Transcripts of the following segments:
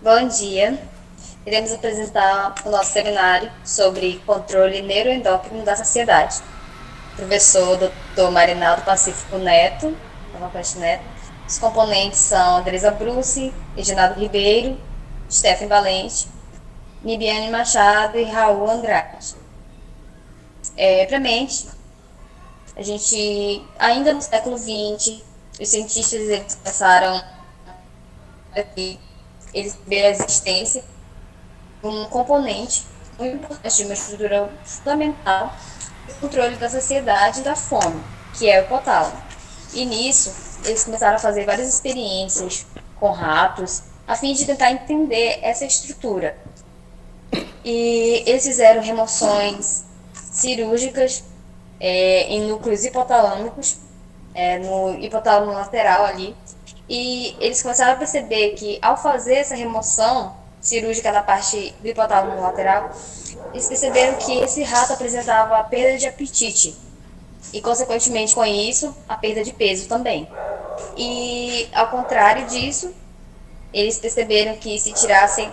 Bom dia. Iremos apresentar o nosso seminário sobre controle neuroendócrino da saciedade. Professor Dr. Marinaldo Pacífico Neto, Cavalcante Neto. Os componentes são Andresa Bruce, Reginaldo Ribeiro, Stephen Valente, Nibiane Machado e Raul Andrade. Previamente, a gente, ainda no século XX, os cientistas eles começaram eles viram a existência de um componente muito importante, de uma estrutura fundamental do controle da saciedade e da fome, que é o hipotálamo. E nisso, eles começaram a fazer várias experiências com ratos, a fim de tentar entender essa estrutura. E eles fizeram remoções cirúrgicas em núcleos hipotalâmicos, no hipotálamo lateral ali, e eles começaram a perceber que ao fazer essa remoção cirúrgica na parte do hipotálamo lateral, eles perceberam que esse rato apresentava perda de apetite e, consequentemente, com isso, a perda de peso também. E, ao contrário disso, eles perceberam que se tirassem,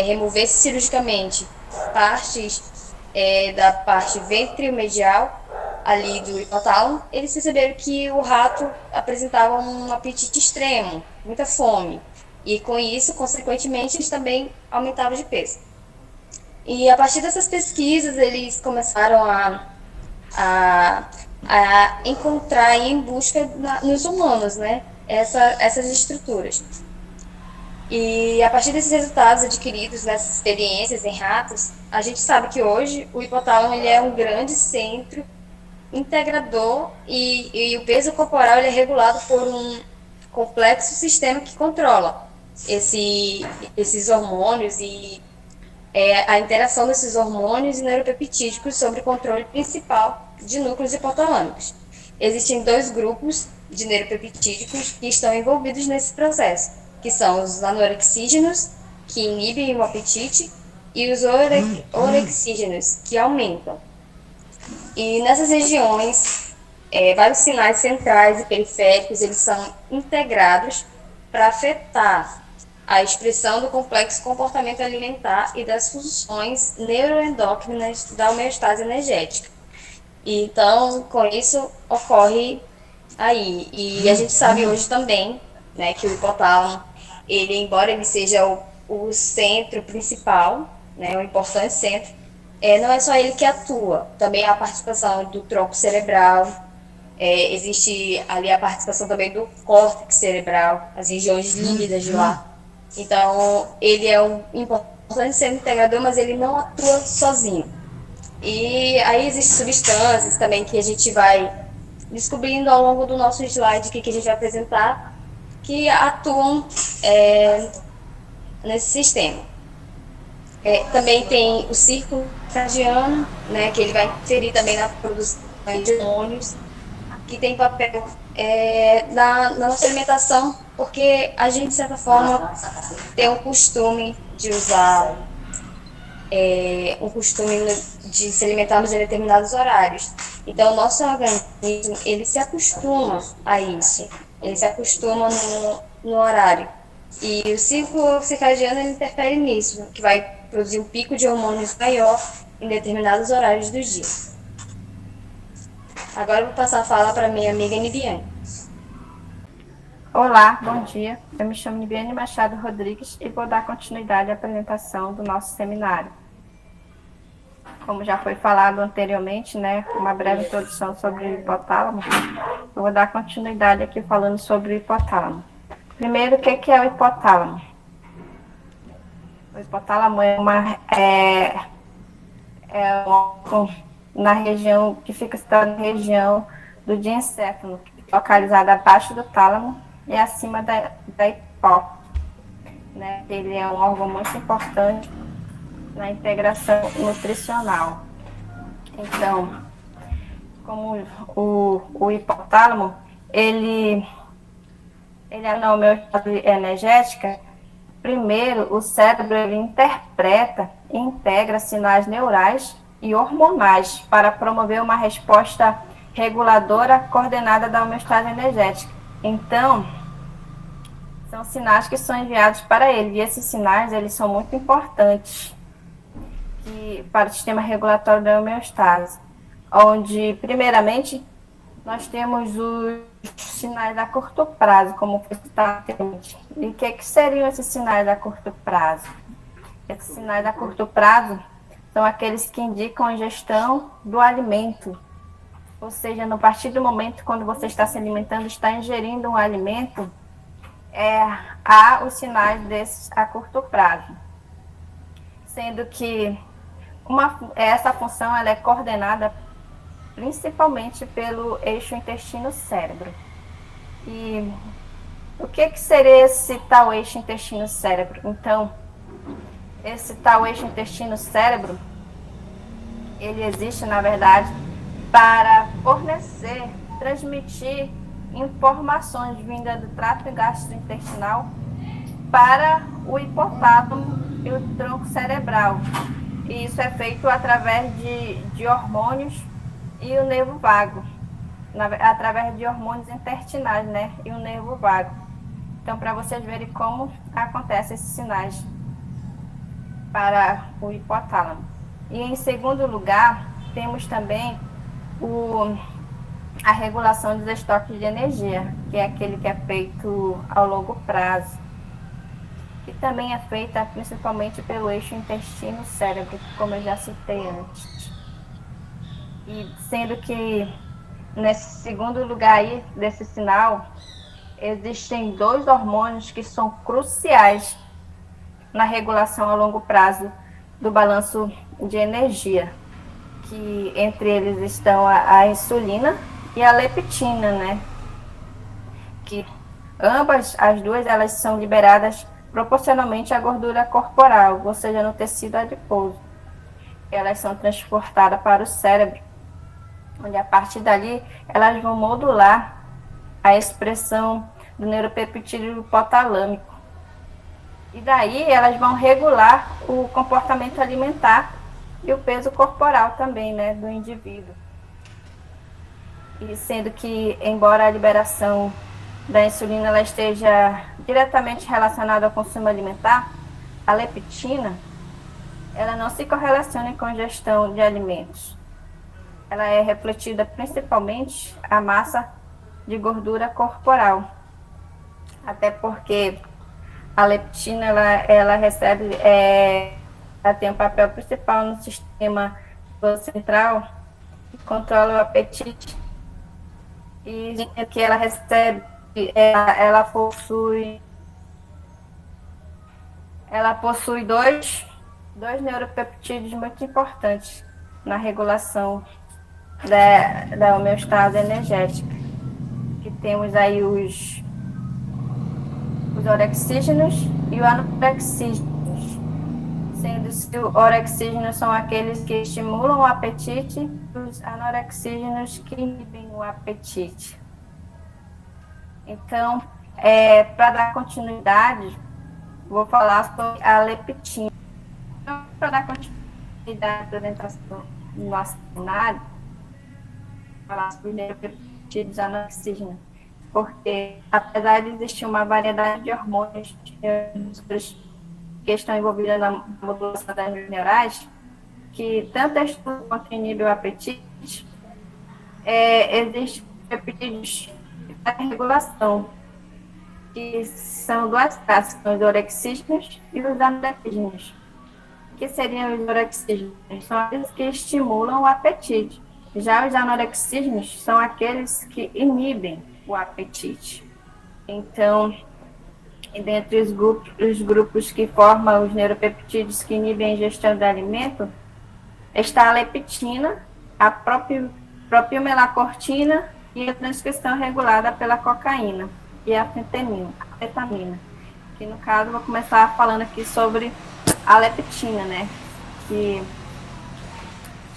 removesse cirurgicamente partes da parte ventromedial ali do hipotálamo, eles perceberam que o rato apresentava um apetite extremo, muita fome. E com isso, consequentemente, eles também aumentavam de peso. E a partir dessas pesquisas, eles começaram a encontrar em busca nos humanos, né, essas estruturas. E a partir desses resultados adquiridos nessas experiências em ratos, a gente sabe que hoje o hipotálamo ele é um grande centro integrador e o peso corporal ele é regulado por um complexo sistema que controla esses hormônios e a interação desses hormônios e neuropeptídicos sobre o controle principal de núcleos hipotalâmicos. Existem dois grupos de neuropeptídicos que estão envolvidos nesse processo, que são os anorexígenos, que inibem o apetite, e os orexígenos, que aumentam. E nessas regiões, vários sinais centrais e periféricos eles são integrados para afetar a expressão do complexo comportamento alimentar e das funções neuroendócrinas da homeostase energética. E, então, com isso, ocorre aí. E a gente sabe hoje também, né, que o hipotálamo, ele, embora ele seja o centro principal, né, o importante centro, não é só ele que atua, também há a participação do tronco cerebral, existe ali a participação também do córtex cerebral, as regiões límbidas de lá. Então, ele é um importante centro integrador, mas ele não atua sozinho. E aí existem substâncias também que a gente vai descobrindo ao longo do nosso slide que a gente vai apresentar, que atuam nesse sistema. Também tem o círculo circadiano, né, que ele vai interferir também na produção de hormônios, que tem papel na nossa alimentação, porque a gente, de certa forma, tem um costume de usar, um costume de se alimentarmos em determinados horários. Então, o nosso organismo, ele se acostuma a isso, ele se acostuma no horário. E o ciclo circadiano ele interfere nisso, que vai produzir um pico de hormônios maior em determinados horários do dia. Agora eu vou passar a fala para minha amiga Nibiane. Olá, bom dia. Eu me chamo Nibiane Machado Rodrigues e vou dar continuidade à apresentação do nosso seminário. Como já foi falado anteriormente, né, uma breve introdução sobre o hipotálamo, eu vou dar continuidade aqui falando sobre o hipotálamo. Primeiro, o que é o hipotálamo? O hipotálamo é na região que fica situada na região do diencéfalo, localizada abaixo do tálamo e acima da hipófise, né? Ele é um órgão muito importante na integração nutricional. Então, como o hipotálamo, ele é na homeostase energética. Primeiro, o cérebro ele interpreta e integra sinais neurais e hormonais para promover uma resposta reguladora coordenada da homeostase energética. Então, São sinais que são enviados para ele. E esses sinais, eles são muito importantes para o sistema regulatório da homeostase, onde, primeiramente, nós temos os sinais a curto prazo, como foi citado anteriormente. E o que seriam esses sinais a curto prazo? Esses sinais a curto prazo são aqueles que indicam a ingestão do alimento. Ou seja, no partir do momento quando você está se alimentando, está ingerindo um alimento, há os sinais desses a curto prazo. Sendo que essa função ela é coordenada principalmente pelo eixo intestino-cérebro. E o que seria esse tal eixo intestino-cérebro? Então, esse tal eixo intestino-cérebro, ele existe, na verdade, para fornecer, transmitir informações vindas do trato gastrointestinal para o hipotálamo e o tronco cerebral. E isso é feito através de hormônios e o nervo vago, através de hormônios intestinais, né? E o nervo vago. Então, para vocês verem como acontecem esses sinais para o hipotálamo. E em segundo lugar, temos também a regulação dos estoques de energia, que é aquele que é feito ao longo prazo, que também é feita principalmente pelo eixo intestino-cérebro, como eu já citei antes. E sendo que nesse segundo lugar aí desse sinal, existem 2 hormônios que são cruciais na regulação a longo prazo do balanço de energia, que entre eles estão a insulina e a leptina, né? Que ambas, as duas, elas são liberadas proporcionalmente à gordura corporal, ou seja, no tecido adiposo. Elas são transportadas para o cérebro, onde a partir dali elas vão modular a expressão do neuropeptídeo hipotalâmico. E daí elas vão regular o comportamento alimentar e o peso corporal também, né, do indivíduo. E sendo que, embora a liberação da insulina ela esteja diretamente relacionada ao consumo alimentar, a leptina ela não se correlaciona com a ingestão de alimentos. Ela é refletida principalmente a massa de gordura corporal. Até porque a leptina ela recebe, ela tem um papel principal no sistema central, que controla o apetite, e que ela recebe, ela possui dois neuropeptídeos muito importantes na regulação da homeostase energética, que temos aí os orexígenos e os anorexígenos, sendo que os orexígenos são aqueles que estimulam o apetite e os anorexígenos que inibem o apetite. Então, para dar continuidade, vou falar sobre a leptina. Então, para dar continuidade à apresentação do nosso cenário, falar sobre os neuropeptídeos anorexígenos, porque apesar de existir uma variedade de hormônios que estão envolvidos na modulação das neurais, que tanto estimulam quanto inibem o apetite, existem peptídeos da regulação, que são 2 classes, os orexígenos e os anorexígenos. O que seriam os orexígenos? São aqueles que estimulam o apetite. Já os anorexígenos são aqueles que inibem o apetite. Então, dentre os grupos que formam os neuropeptídeos que inibem a ingestão do alimento, está a leptina, a propilmelacortina e a transcrição regulada pela cocaína e a anfetamina. Que no caso, vou começar falando aqui sobre a leptina, né? Que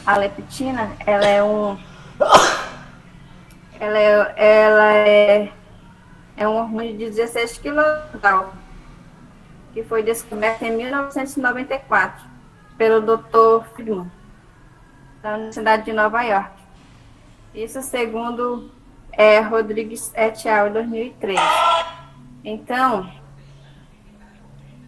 a leptina, ela é um hormônio de 16 kDa, que foi descoberto em 1994 pelo Dr. Friedman, da Universidade de Nova York. Isso segundo Rodrigues et al. 2003. Então,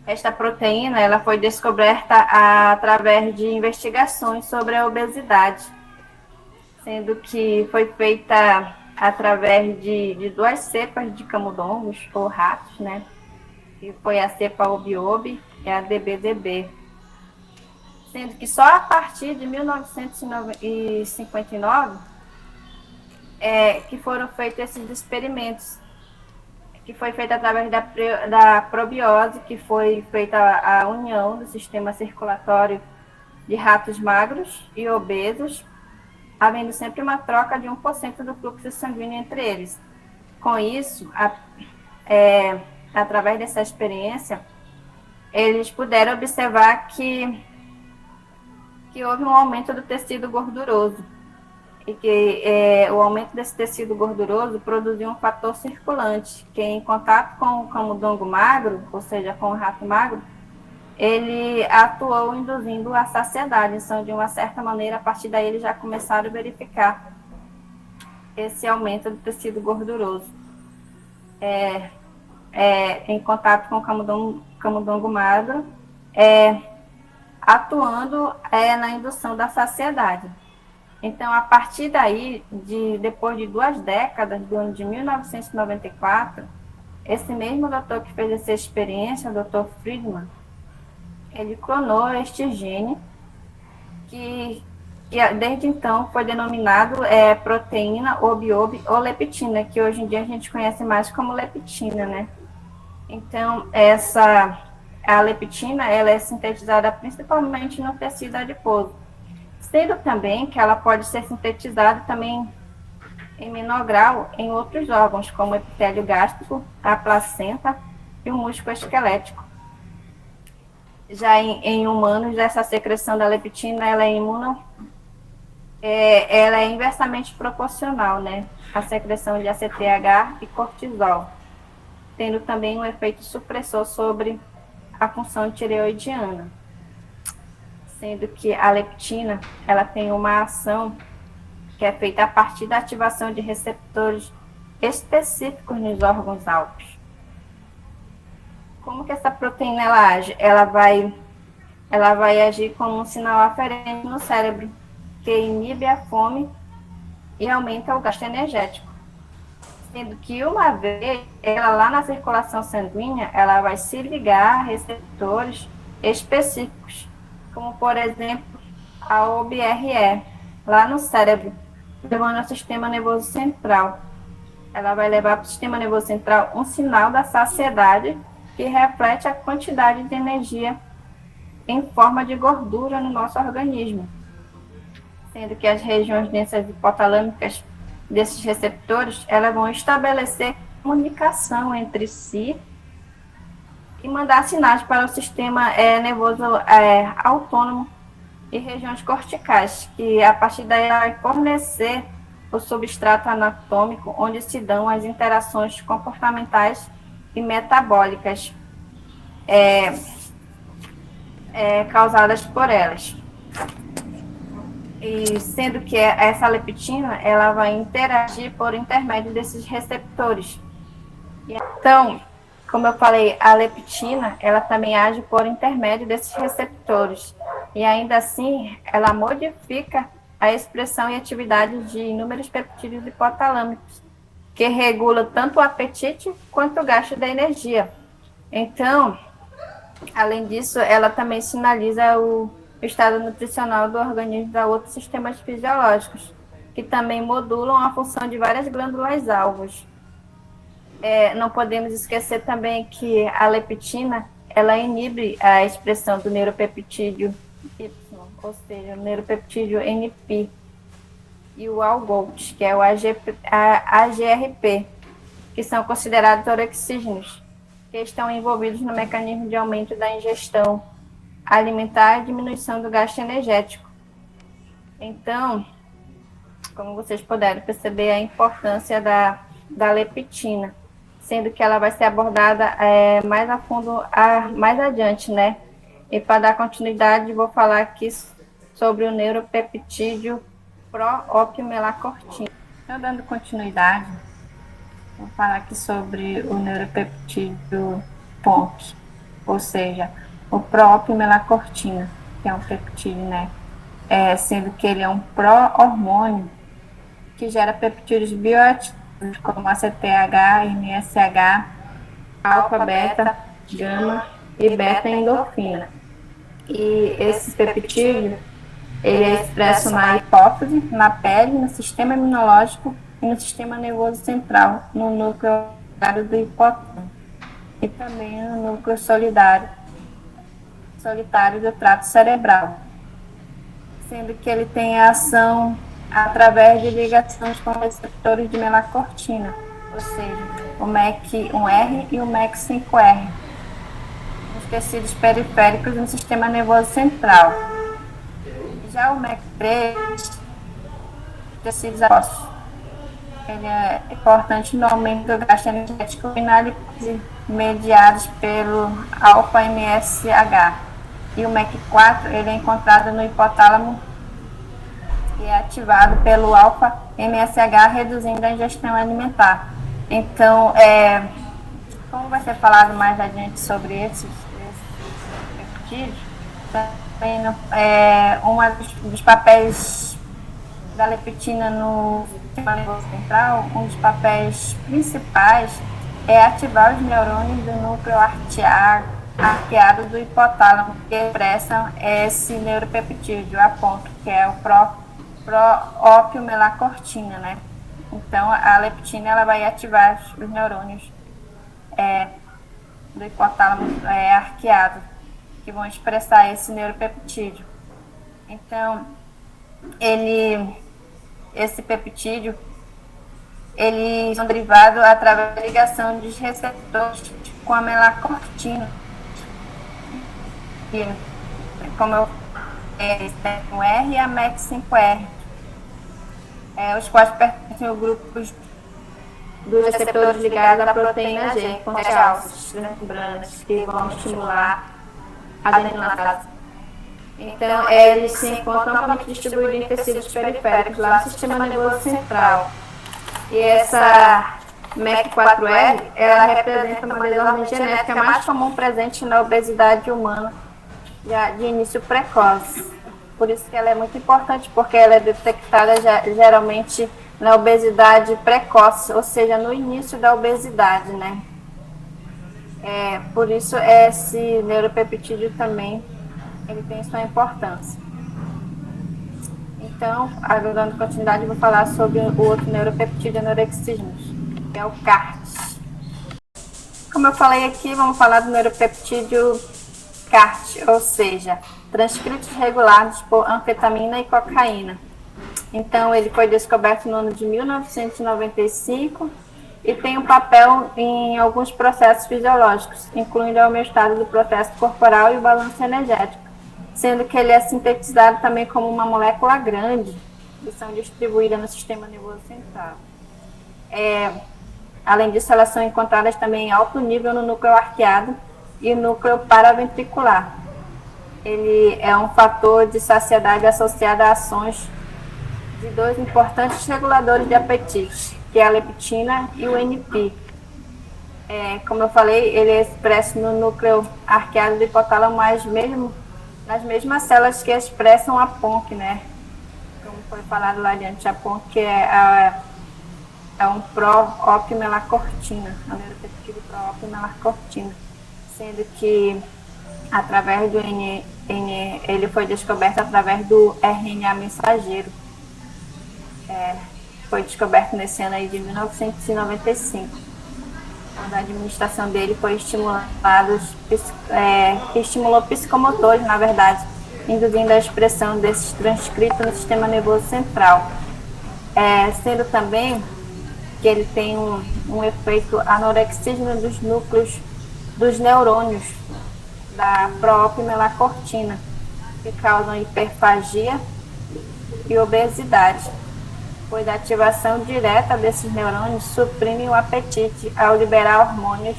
Esta proteína ela foi descoberta através de investigações sobre a obesidade, sendo que foi feita através de duas cepas de camundongos ou ratos, né? Que foi a cepa Obi-Obi e a DBDB. Sendo que só a partir de 1959 que foram feitos esses experimentos, que foi feito através da probiose, que foi feita a união do sistema circulatório de ratos magros e obesos, havendo sempre uma troca de 1% do fluxo sanguíneo entre eles. Com isso, através dessa experiência, eles puderam observar que houve um aumento do tecido gorduroso e que o aumento desse tecido gorduroso produziu um fator circulante, que em contato com o camundongo magro, ou seja, com o rato magro, ele atuou induzindo a saciedade. Então, de uma certa maneira, a partir daí eles já começaram a verificar esse aumento do tecido gorduroso. Em contato com o camundongo magro, atuando na indução da saciedade. Então, a partir daí, depois de 2 décadas, do ano de 1994, esse mesmo doutor que fez essa experiência, o Dr. Friedman, ele clonou este gene, que desde então foi denominado proteína Obi-Obi ou leptina, que hoje em dia a gente conhece mais como leptina, né? Então, a leptina, ela é sintetizada principalmente no tecido adiposo, sendo também que ela pode ser sintetizada também em menor grau em outros órgãos, como o epitélio gástrico, a placenta e o músculo esquelético. Já em humanos, essa secreção da leptina, ela é inversamente proporcional, né, à secreção de ACTH e cortisol, tendo também um efeito supressor sobre a função tireoidiana, sendo que a leptina, ela tem uma ação que é feita a partir da ativação de receptores específicos nos órgãos altos. Como que essa proteína ela age? Ela vai agir como um sinal aferente no cérebro, que inibe a fome e aumenta o gasto energético. Sendo que uma vez ela lá na circulação sanguínea, ela vai se ligar a receptores específicos, como por exemplo a OBRE, lá no cérebro, levando ao sistema nervoso central. Ela vai levar para o sistema nervoso central um sinal da saciedade que reflete a quantidade de energia em forma de gordura no nosso organismo, sendo que as regiões densas hipotalâmicas desses receptores, elas vão estabelecer comunicação entre si e mandar sinais para o sistema nervoso autônomo e regiões corticais, que a partir daí vai fornecer o substrato anatômico onde se dão as interações comportamentais e metabólicas causadas por elas. E sendo que essa leptina, ela vai interagir por intermédio desses receptores. Então, como eu falei, a leptina, ela também age por intermédio desses receptores. E ainda assim, ela modifica a expressão e atividade de inúmeros peptídeos hipotalâmicos, que regulam tanto o apetite quanto o gasto da energia. Então, além disso, ela também sinaliza o estado nutricional do organismo a outros sistemas fisiológicos, que também modulam a função de várias glândulas alvos. Não podemos esquecer também que a leptina, ela inibe a expressão do neuropeptídeo Y, ou seja, o neuropeptídeo NP, e o ALGOT, que é o AGRP, que são considerados orexígenos, que estão envolvidos no mecanismo de aumento da ingestão alimentar e diminuição do gasto energético. Então, como vocês puderam perceber, a importância da leptina, sendo que ela vai ser abordada mais a fundo mais adiante, né? E para dar continuidade, vou falar aqui sobre o neuropeptídeo pró-opio-melacortina. Então, dando continuidade, vou falar aqui sobre o neuropeptídeo POMC. ou seja, o pró-opimelacortina, que é um peptídeo, né? Sendo que ele é um pró-hormônio que gera peptídeos bioativos como ACTH, MSH, alfa, beta, gama e beta-endorfina. E esse peptídeo, ele é expresso na hipófise, na pele, no sistema imunológico e no sistema nervoso central, no núcleo do hipotálamo e também no núcleo solitário do trato cerebral, sendo que ele tem ação através de ligações com receptores de melacortina, ou seja, o MEC1R e o MEC5R, nos tecidos periféricos no sistema nervoso central. Já o MEC3, tecidos ósseos, ele é importante no aumento do gasto energético e na lipose mediados pelo alfa-MSH. E o MEC4, ele é encontrado no hipotálamo e é ativado pelo alfa-MSH, reduzindo a ingestão alimentar. Então, como vai ser falado mais adiante sobre esses peptídeos, também um dos papéis da leptina no sistema nervoso central, um dos papéis principais é ativar os neurônios do núcleo arqueado do hipotálamo, que expressam esse neuropeptídeo, a ponto, que é o pró-opimelacortina, né? Então, a leptina ela vai ativar os neurônios do hipotálamo arqueado, que vão expressar esse neuropeptídeo. Então, esse peptídeo, eles são derivados através da ligação dos receptores com a melacortina. E, como eu o R e a MEC5R, os quais pertencem ao grupo dos receptores ligados à proteína G, com alças membranas que vão estimular a adeninase. Então, eles se encontram amplamente distribuídos em tecidos periféricos, lá no sistema nervoso central. E essa MEC4R, ela representa uma desordem genética mais comum presente na obesidade humana de início precoce. Por isso que ela é muito importante, porque ela é detectada geralmente na obesidade precoce, ou seja, no início da obesidade, né? Por isso, esse neuropeptídeo também ele tem sua importância. Então, dando continuidade, eu vou falar sobre o outro neuropeptídeo anorexismos, que é o CART. Como eu falei aqui, vamos falar do neuropeptídeo CART, ou seja, transcritos regulados por anfetamina e cocaína. Então, ele foi descoberto no ano de 1995 e tem um papel em alguns processos fisiológicos, incluindo a homeostase do processo corporal e o balanço energético, sendo que ele é sintetizado também como uma molécula grande, que são distribuídas no sistema nervoso central. Além disso, elas são encontradas também em alto nível no núcleo arqueado e núcleo paraventricular. Ele é um fator de saciedade associado a ações de dois importantes reguladores de apetite, que é a leptina e o NP. Como eu falei, ele é expresso no núcleo arqueado do hipotálamo, nas mesmas células que expressam a PONC, né? Como foi falado lá adiante, a PONC é um pró-opimelacortina, a neuropeptídeo pró-opimelacortina, sendo que através do ele foi descoberto através do RNA mensageiro. Foi descoberto nesse ano aí de 1995. A administração dele foi estimulou psicomotores, na verdade, induzindo a expressão desses transcritos no sistema nervoso central. Sendo também que ele tem um efeito anorexismo dos núcleos dos neurônios da pró-opimelacortina, que causam hiperfagia e obesidade, pois a ativação direta desses neurônios suprime o apetite ao liberar hormônios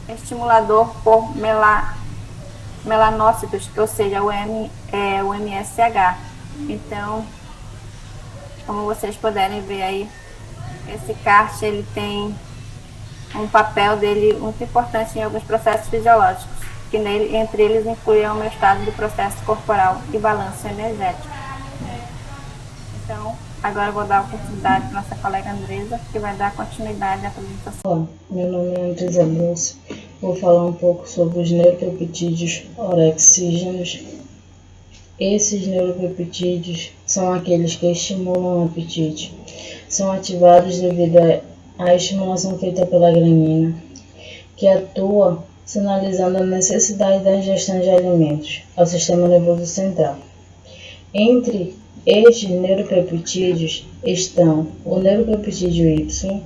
estimulador por melanócitos, ou seja, o MSH. Então, como vocês puderem ver aí, esse CART ele tem um papel dele muito importante em alguns processos fisiológicos, que entre eles inclui a homeostase do processo corporal e balanço energético. Então, agora eu vou dar a oportunidade para nossa colega Andresa, que vai dar continuidade à apresentação. Olá, meu nome é Andresa Bruce. Vou falar um pouco sobre os neuropeptídeos orexígenos. Esses neuropeptídeos são aqueles que estimulam o apetite. São ativados devido à estimulação feita pela granina, que atua sinalizando a necessidade da ingestão de alimentos ao sistema nervoso central. Entre estes neuropeptídeos estão o neuropeptídeo Y,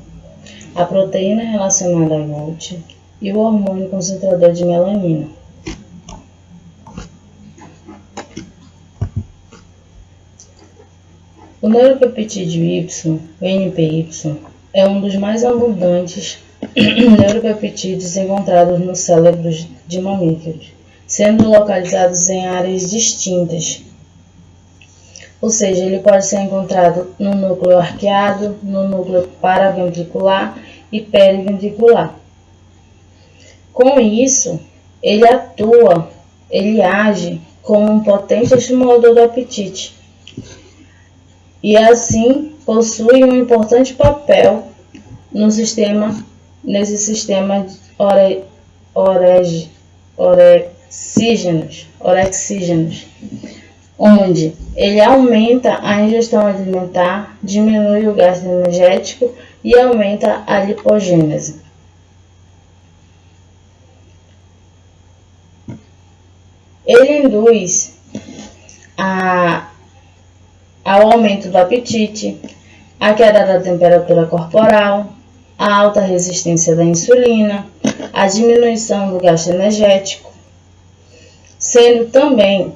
a proteína relacionada a GALT e o hormônio concentrador de melanina. O neuropeptídeo Y, o NPY, é um dos mais abundantes neuropeptídeos encontrados nos cérebros de mamíferos, sendo localizados em áreas distintas. Ou seja, ele pode ser encontrado no núcleo arqueado, no núcleo paraventricular e periventricular. Com isso, ele age como um potente estimulador do apetite e assim possui um importante papel nesse sistema orexígenos, onde ele aumenta a ingestão alimentar, diminui o gasto energético e aumenta a lipogênese. Ele induz ao aumento do apetite, a queda da temperatura corporal, a alta resistência da insulina, a diminuição do gasto energético, sendo também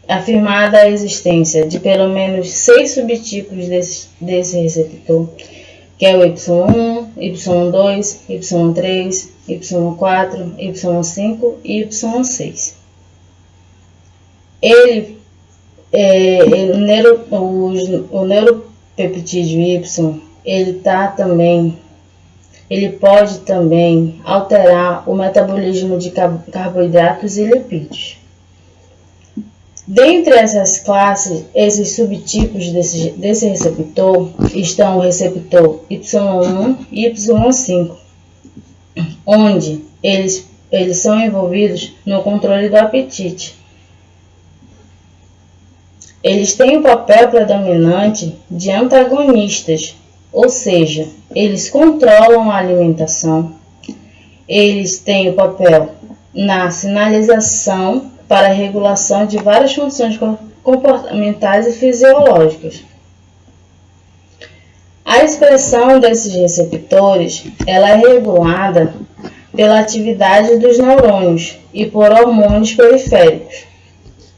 afirmada a existência de pelo menos 6 subtipos desse receptor, que é o Y1, Y2, Y3, Y4, Y5 e Y6. O neuropeptídeo Y, ele pode também alterar o metabolismo de carboidratos e lipídios. Dentre essas classes, esses subtipos desse receptor estão o receptor Y1 e Y5, onde eles são envolvidos no controle do apetite. Eles têm o papel predominante de antagonistas, ou seja, eles controlam a alimentação. Eles têm o papel na sinalização para a regulação de várias funções comportamentais e fisiológicas. A expressão desses receptores ela é regulada pela atividade dos neurônios e por hormônios periféricos.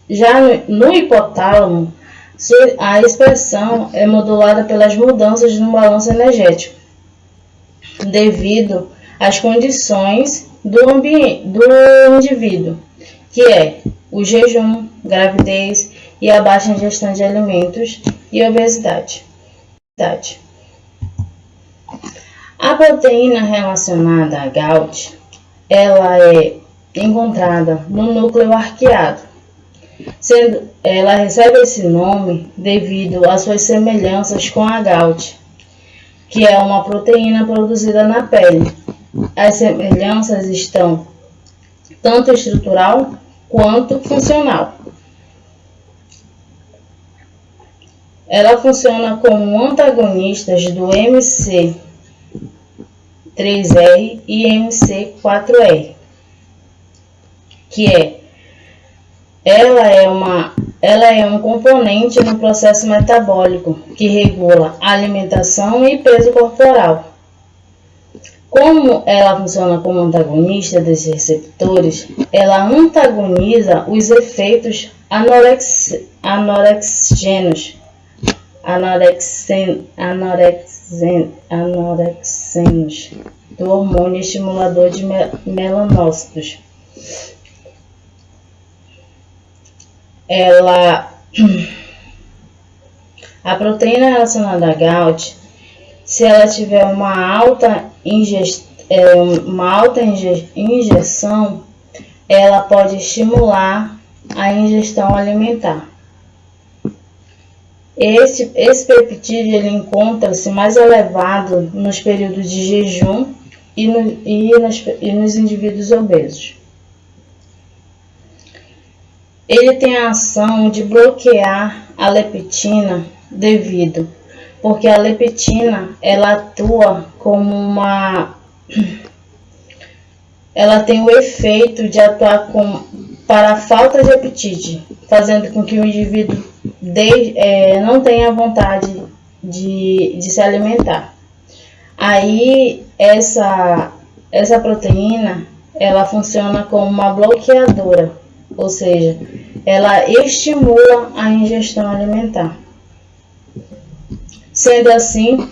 Já no hipotálamo, a expressão é modulada pelas mudanças no balanço energético, devido às condições do indivíduo, que é o jejum, gravidez e a baixa ingestão de alimentos e obesidade. A proteína relacionada a GALT, ela é encontrada no núcleo arqueado. Ela recebe esse nome devido às suas semelhanças com a GALT, que é uma proteína produzida na pele. As semelhanças estão tanto estrutural quanto funcional. Ela funciona como antagonistas do MC3R e MC4R, que ela é um componente no processo metabólico que regula a alimentação e peso corporal. Como ela funciona como antagonista desses receptores, ela antagoniza os efeitos anorexígenos do hormônio estimulador de melanócitos. A proteína relacionada a GALT, se ela tiver uma alta ingestão, uma alta injeção, ela pode estimular a ingestão alimentar. Esse peptídeo ele encontra-se mais elevado nos períodos de jejum e nos indivíduos obesos. Ele tem a ação de bloquear a leptina porque a leptina ela atua como ela tem o efeito de atuar para a falta de apetite, fazendo com que o indivíduo não tenha vontade de se alimentar. Aí essa proteína ela funciona como uma bloqueadora, ou seja, ela estimula a ingestão alimentar. Sendo assim,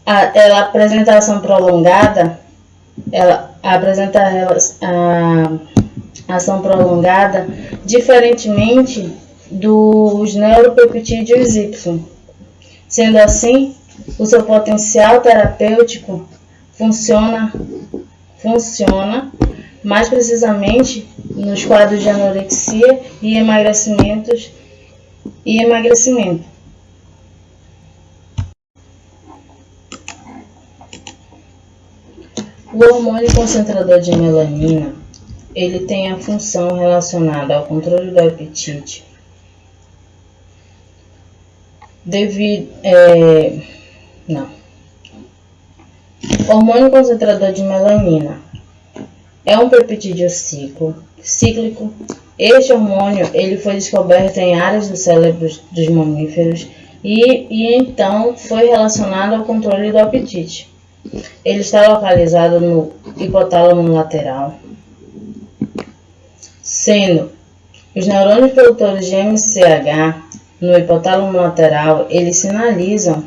a apresentação prolongada, ela apresenta a ação prolongada diferentemente dos neuropeptídeos Y. Sendo assim, o seu potencial terapêutico funciona mais precisamente nos quadros de anorexia e emagrecimento. O hormônio concentrador de melanina, ele tem a função relacionada ao controle do apetite. Hormônio concentrador de melanina é um peptídeo cíclico. Este hormônio ele foi descoberto em áreas do cérebro dos mamíferos e então foi relacionado ao controle do apetite. Ele está localizado no hipotálamo lateral, sendo os neurônios produtores de MCH no hipotálamo lateral, eles sinalizam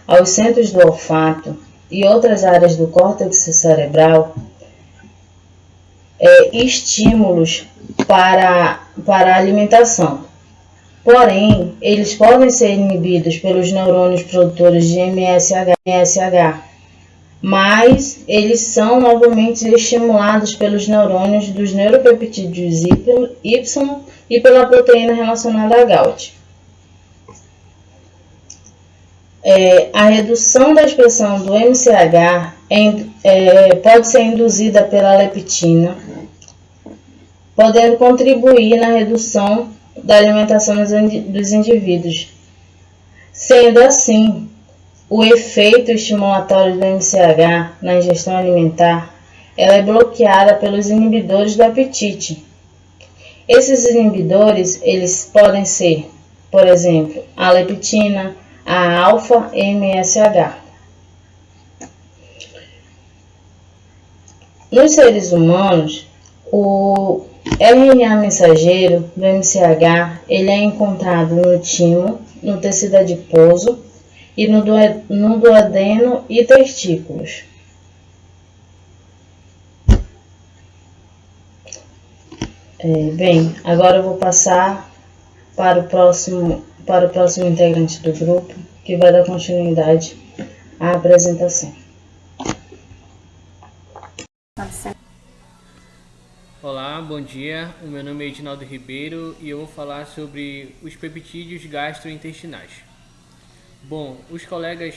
aos centros do olfato e outras áreas do córtex cerebral estímulos para a alimentação. Porém, eles podem ser inibidos pelos neurônios produtores de MSH, mas eles são novamente estimulados pelos neurônios dos neuropeptídeos Y e pela proteína relacionada a GALT. A redução da expressão do MCH pode ser induzida pela leptina, podendo contribuir na redução da alimentação dos indivíduos. Sendo assim, o efeito estimulatório do MCH na ingestão alimentar ela é bloqueada pelos inibidores do apetite. Esses inibidores eles podem ser, por exemplo, a leptina, a alfa-MSH. Nos seres humanos, o RNA mensageiro do MCH ele é encontrado no timo, no tecido adiposo e no duodeno e testículos. Bem, agora eu vou passar para o próximo integrante do grupo, que vai dar continuidade à apresentação. Olá, bom dia. O meu nome é Edinaldo Ribeiro e eu vou falar sobre os peptídeos gastrointestinais. Bom, os colegas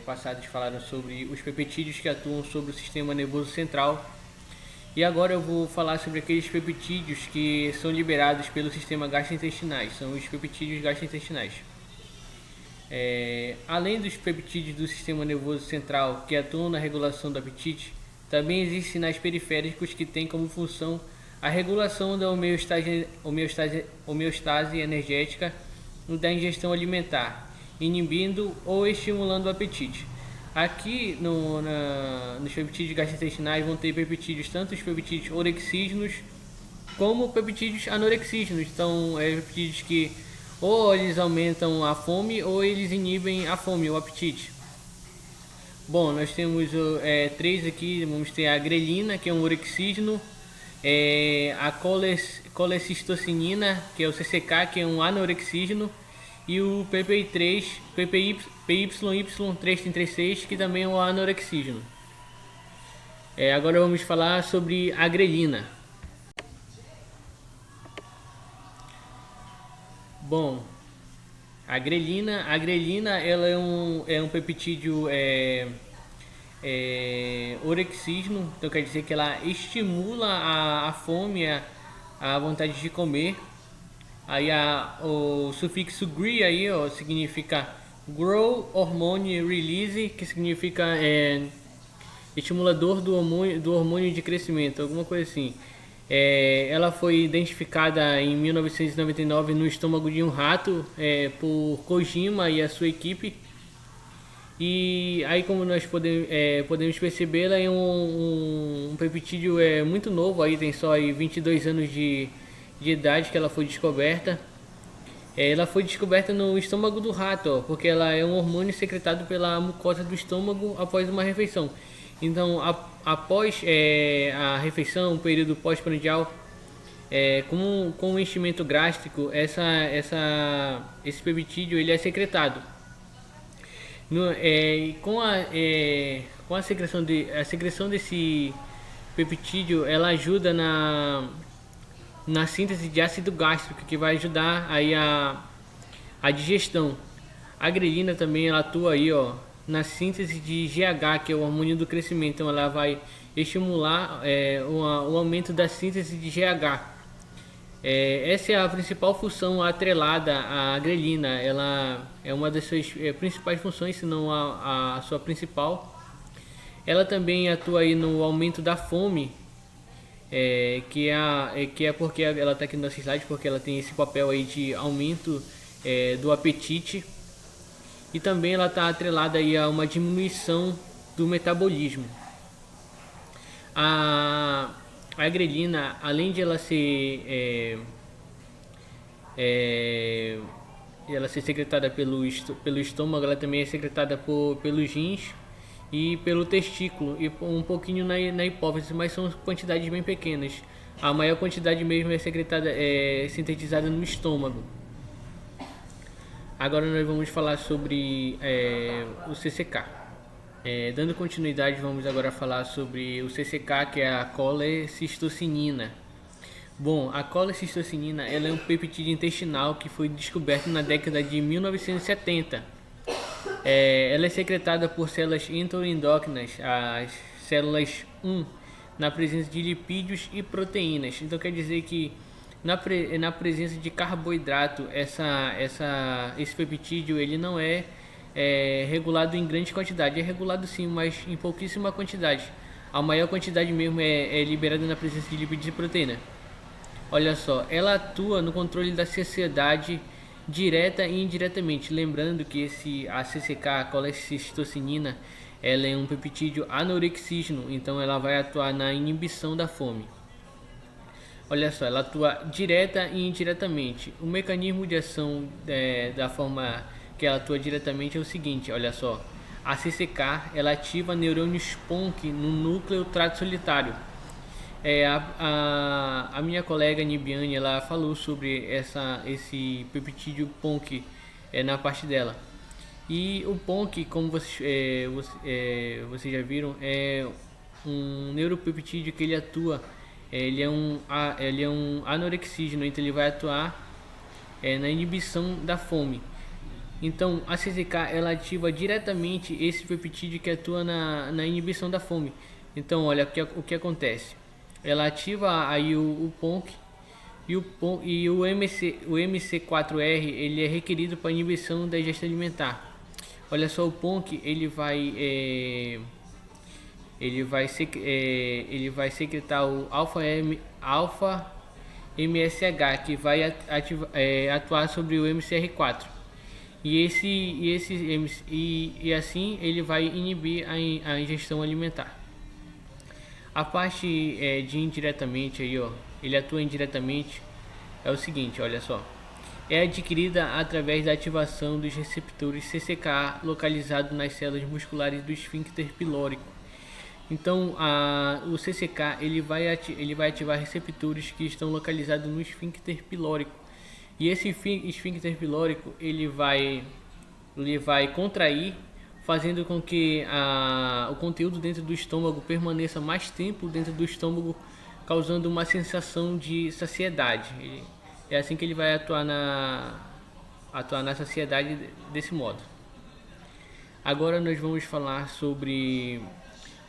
passados falaram sobre os peptídeos que atuam sobre o sistema nervoso central. E agora eu vou falar sobre aqueles peptídeos que são liberados pelo sistema gastrointestinais, são os peptídeos gastrointestinais. Além dos peptídeos do sistema nervoso central que atuam na regulação do apetite, também existem sinais periféricos que têm como função a regulação da homeostase energética da ingestão alimentar, inibindo ou estimulando o apetite. Aqui nos peptídeos gastrointestinais vão ter peptídeos, tanto os peptídeos orexígenos como peptídeos anorexígenos. Então, peptídeos que ou eles aumentam a fome ou eles inibem a fome, o apetite. Bom, nós temos três aqui. Vamos ter a grelina, que é um orexígeno, a colecistocinina, que é o CCK, que é um anorexígeno, e o PPY336, que também é um anorexígeno. Agora vamos falar sobre a grelina. Bom, a grelina ela é um peptídeo orexígeno, então quer dizer que ela estimula a fome, a vontade de comer. Aí o sufixo GRE aí, ó, significa Grow Hormone Release, que significa estimulador do hormônio de crescimento, alguma coisa assim. Ela foi identificada em 1999 no estômago de um rato por Kojima e a sua equipe. E aí, como nós podemos perceber, ela é um peptídeo muito novo, aí tem só aí 22 anos de idade que ela foi descoberta. Ela foi descoberta no estômago do rato, ó, porque ela é um hormônio secretado pela mucosa do estômago após uma refeição. Então, após a refeição, um período pós-prandial, com o enchimento gástrico, esse peptídeo ele é secretado. Com a secreção desse peptídeo, ela ajuda na síntese de ácido gástrico, que vai ajudar aí a digestão. A grelina também ela atua aí, ó, na síntese de GH, que é o hormônio do crescimento. Então ela vai estimular o aumento da síntese de GH. Essa é a principal função atrelada à grelina. Ela é uma das suas principais funções, se não a sua principal. Ela também atua aí no aumento da fome, que é porque ela está aqui no nosso slide, porque ela tem esse papel aí de aumento do apetite. E também ela está atrelada aí a uma diminuição do metabolismo. A grelina, além de ela ser secretada pelo estômago, ela também é secretada pelos rins e pelo testículo e um pouquinho na hipófise, mas são quantidades bem pequenas. A maior quantidade mesmo é sintetizada no estômago. Agora nós vamos falar sobre o CCK. Dando continuidade, vamos agora falar sobre o CCK, que é a colecistocinina. Bom, a colecistocinina ela é um peptídeo intestinal que foi descoberto na década de 1970. Ela é secretada por células enteroendócrinas, as células 1, na presença de lipídios e proteínas. Então quer dizer que na presença de carboidrato, esse peptídeo ele não é regulado em grande quantidade. É regulado sim, mas em pouquíssima quantidade. A maior quantidade mesmo é liberada na presença de lipídios e proteína. Olha só, ela atua no controle da saciedade direta e indiretamente. Lembrando que a CCK, a colecistocinina, ela é um peptídeo anorexígeno, então ela vai atuar na inibição da fome. Olha só, ela atua direta e indiretamente. O mecanismo de ação da forma que ela atua diretamente é o seguinte, olha só. A CCK ela ativa neurônios PONC no núcleo trato solitário. A minha colega Nibiane ela falou sobre esse peptídeo PONC na parte dela. E o PONC, como vocês já viram, é um neuropeptídeo que ele atua. Ele é um anorexígeno, então ele vai atuar na inibição da fome. Então a CCK ela ativa diretamente esse peptídeo que atua na inibição da fome. Então olha o que acontece. Ela ativa aí o PONC e o MC4R ele é requerido para inibição da ingesta alimentar. Olha só, o PONC ele vai secretar o alfa MSH, que vai atuar sobre o MCR4. E assim ele vai inibir a ingestão alimentar. A parte de indiretamente aí, ó, ele atua indiretamente, é o seguinte, olha só. É adquirida através da ativação dos receptores CCK localizados nas células musculares do esfíncter pilórico. Então, o CCK ele vai ativar receptores que estão localizados no esfíncter pilórico. E esse esfíncter pilórico ele vai contrair, fazendo com que o conteúdo dentro do estômago permaneça mais tempo dentro do estômago, causando uma sensação de saciedade. É assim que ele vai atuar na saciedade desse modo. Agora nós vamos falar sobre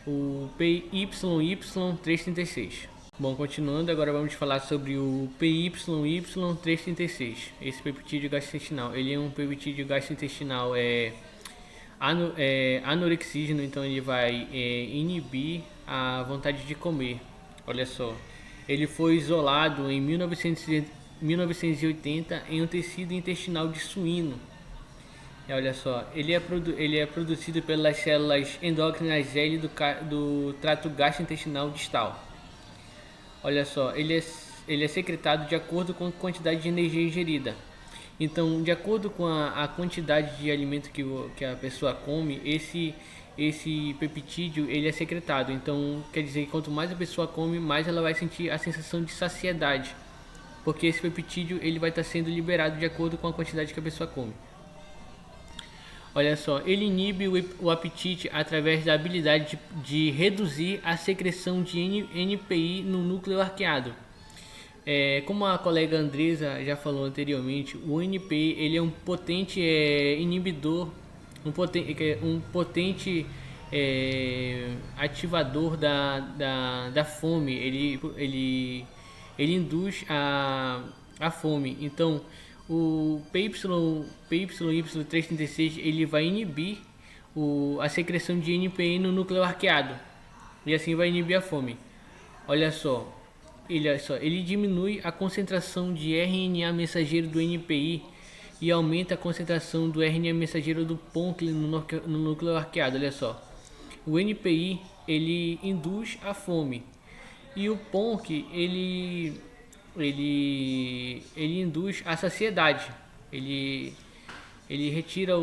o PYY336. Bom, continuando, agora vamos falar sobre o PYY336. Esse peptídeo gastrointestinal, ele é um peptídeo gastrointestinal anorexígeno, então ele vai inibir a vontade de comer. Olha só, ele foi isolado em 1980 em um tecido intestinal de suíno. Olha só, ele é produzido pelas células endócrinas L do trato gastrointestinal distal. Olha só, ele é secretado de acordo com a quantidade de energia ingerida. Então, de acordo com a quantidade de alimento que a pessoa come, esse peptídeo ele é secretado. Então, quer dizer que quanto mais a pessoa come, mais ela vai sentir a sensação de saciedade, porque esse peptídeo ele vai estar sendo liberado de acordo com a quantidade que a pessoa come. Olha só, ele inibe o apetite através da habilidade de reduzir a secreção de NPI no núcleo arqueado. Como a colega Andresa já falou anteriormente, o NPI ele é um potente inibidor, um potente ativador da fome. Ele induz a fome. Então, o PYY336 ele vai inibir a secreção de NPI no núcleo arqueado e assim vai inibir a fome. Olha só, ele diminui a concentração de RNA mensageiro do NPI e aumenta a concentração do RNA mensageiro do PONC no núcleo arqueado. Olha só, o NPI ele induz a fome e o PONC ele induz a saciedade. Ele retira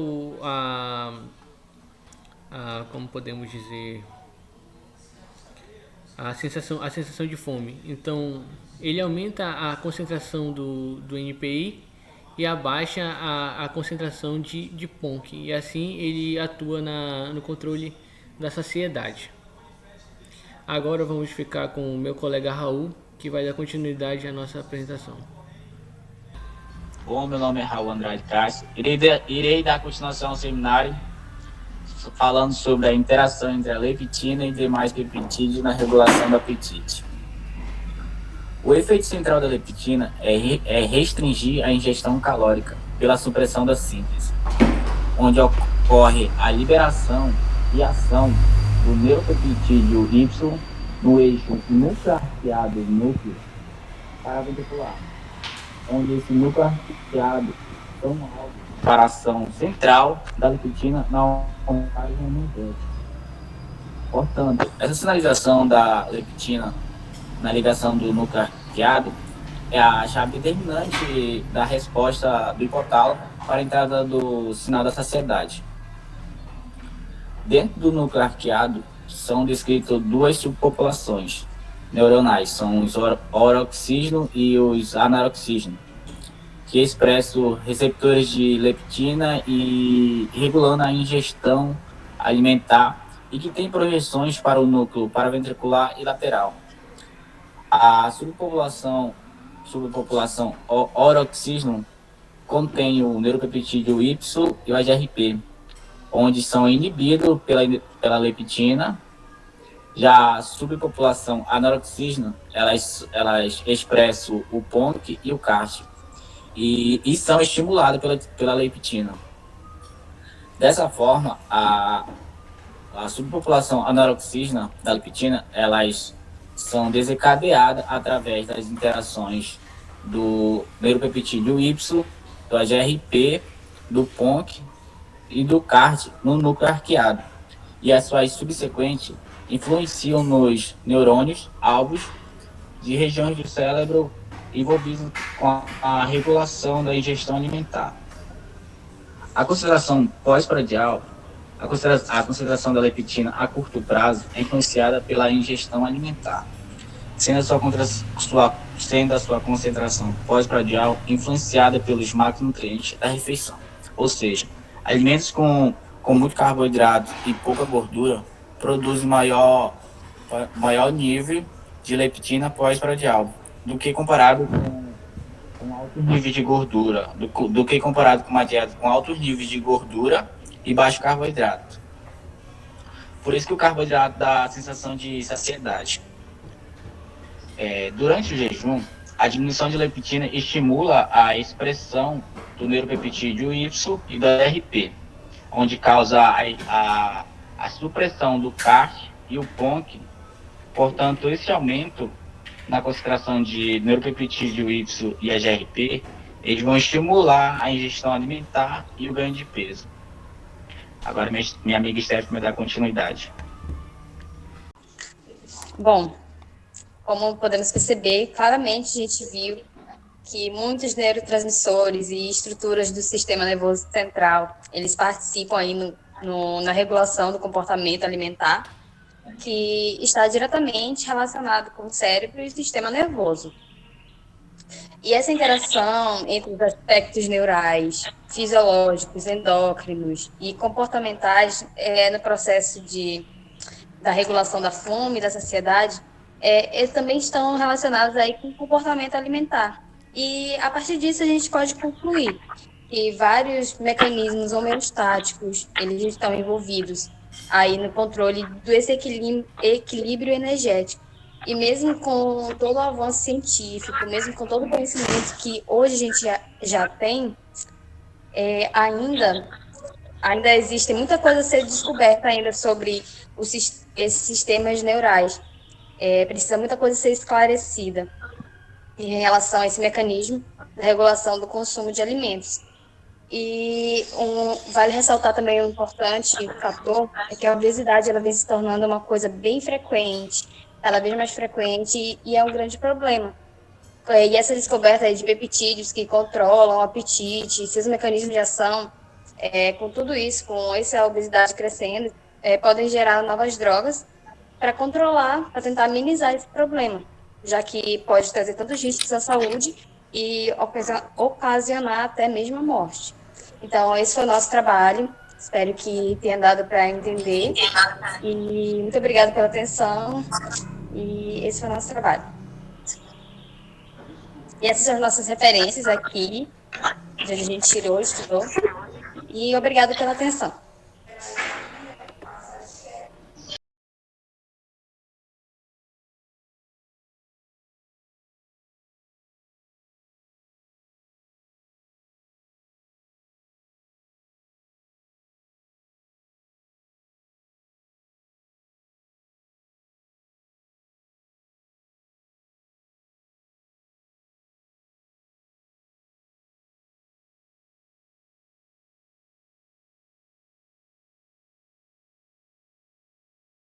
como podemos dizer, a sensação de fome. Então ele aumenta a concentração do NPI e abaixa a concentração de PONC, e assim ele atua no controle da saciedade. Agora vamos ficar com o meu colega Raul, que vai dar continuidade à nossa apresentação. Bom, meu nome é Raul Andrade Castro. Irei dar continuação ao seminário falando sobre a interação entre a leptina e demais peptídeos na regulação do apetite. O efeito central da leptina é restringir a ingestão calórica pela supressão da síntese, onde ocorre a liberação e ação do neuropeptídeo Y no eixo núcleo-arqueado núcleo paraventricular, onde esse núcleo-arqueado é um alvo para a ação central da leptina na montagem aumentante. Portanto, essa sinalização da leptina na ligação do núcleo arqueado é a chave determinante da resposta do hipotálamo para a entrada do sinal da saciedade. Dentro do núcleo arqueado são descritas duas subpopulações neuronais, são os oroxígeno e os anaroxígeno, que expressam receptores de leptina e regulando a ingestão alimentar e que tem projeções para o núcleo paraventricular e lateral. A subpopulação oroxígeno contém o neuropeptídeo Y e o AGRP, onde são inibidos pela leptina. Já a subpopulação anaroxígeno, elas expressam o PONC e o CART e são estimuladas pela leptina. Dessa forma, a subpopulação anaroxígena da leptina, elas são desencadeadas através das interações do neuropeptídeo Y, do AGRP, do PONC e do CART no núcleo arqueado. E as suas subsequentes influenciam nos neurônios alvos de regiões do cérebro envolvidos com a regulação da ingestão alimentar. A concentração pós-prandial, a concentração da leptina a curto prazo é influenciada pela ingestão alimentar, sendo a sua concentração pós-prandial influenciada pelos macronutrientes da refeição, ou seja, alimentos com com muito carboidrato e pouca gordura, produzem maior nível de leptina pós-prandial do que comparado com altos níveis de gordura, do que comparado com uma dieta com altos níveis de gordura e baixo carboidrato. Por isso que o carboidrato dá a sensação de saciedade. Durante o jejum, a diminuição de leptina estimula a expressão do neuropeptídeo Y e do ARP, onde causa a supressão do CART e o PONC. Portanto, esse aumento na concentração de neuropeptídeo Y e AGRP, eles vão estimular a ingestão alimentar e o ganho de peso. Agora minha amiga Steph vai dar continuidade. Bom, como podemos perceber, claramente a gente viu que muitos neurotransmissores e estruturas do sistema nervoso central, eles participam aí na regulação do comportamento alimentar, que está diretamente relacionado com o cérebro e o sistema nervoso. E essa interação entre os aspectos neurais, fisiológicos, endócrinos e comportamentais no processo da regulação da fome e da saciedade, eles também estão relacionados aí com o comportamento alimentar. E, a partir disso, a gente pode concluir que vários mecanismos homeostáticos, eles estão envolvidos aí no controle desse equilíbrio energético. E mesmo com todo o avanço científico, mesmo com todo o conhecimento que hoje a gente já tem, ainda existe muita coisa a ser descoberta ainda sobre esses sistemas neurais. Precisa muita coisa ser esclarecida em relação a esse mecanismo da regulação do consumo de alimentos. E vale ressaltar também um importante fator, é que a obesidade ela vem se tornando uma coisa bem frequente, cada vez mais frequente, e é um grande problema. E essa descoberta aí de peptídeos que controlam o apetite, seus mecanismos de ação, com tudo isso, com essa obesidade crescendo, podem gerar novas drogas para controlar, para tentar minimizar esse problema, já que pode trazer tantos riscos à saúde e ocasionar até mesmo a morte. Então, esse foi o nosso trabalho. Espero que tenha dado para entender. E muito obrigada pela atenção. E esse foi o nosso trabalho. E essas são as nossas referências aqui, de onde a gente tirou, estudou. E obrigada pela atenção.